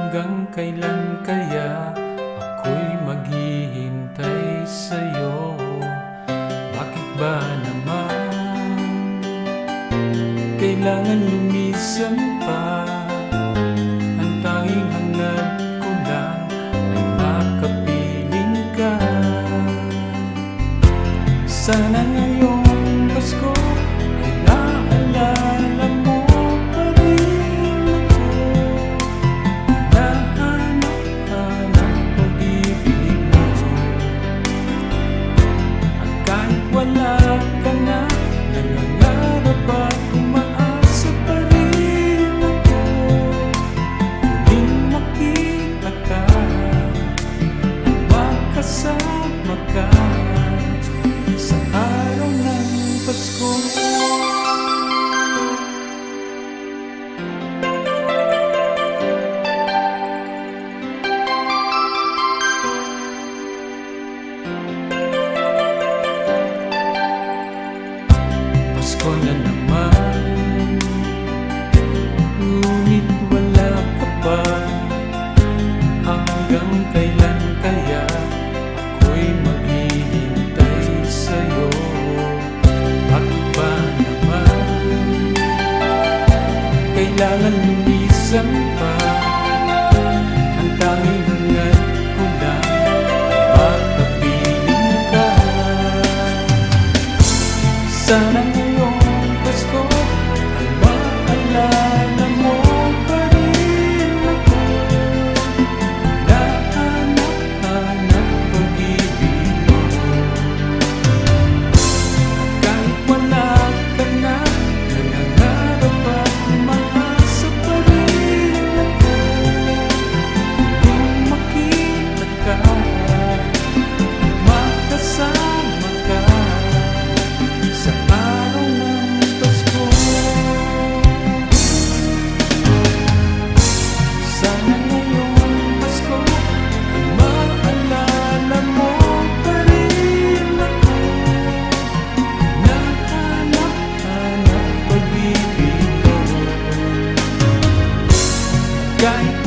Hanggang kailan kaya ako'y maghihintay sa'yo? Bakit ba naman kailangan lumisan pa? Ang tanging hangad ko lang ay makapiling ka. Sana ngayong Pasko ay naalala mo pa rin ako. Hinahanap-hanap pag-ibig mo. At kahit wala ka na, nangangarap at umaasa pa rin ako. Muling makita ka at makasama ka sa araw ng Pasko. Pasko na naman, ngunit wala ka pa. Hanggang kailan kaya ako'y maghihintay sa'yo? Bakit ba naman kailangan lumisan pa? Ang tanging hangad ko lang ay makapiling ka. Sana ngayong Pasko ay maalala mo pa rin ako. Hinahanap-hanap pag-ibig mo. Kahit wala ka na, nangangarap at umaasa pa rin ako. Muling makita ka at makasama ka sa araw ng Pasko. Sana ngayong Pasko ay maalala mo pa rin ako. Hinahanap-hanap pag-ibig mo. Kahit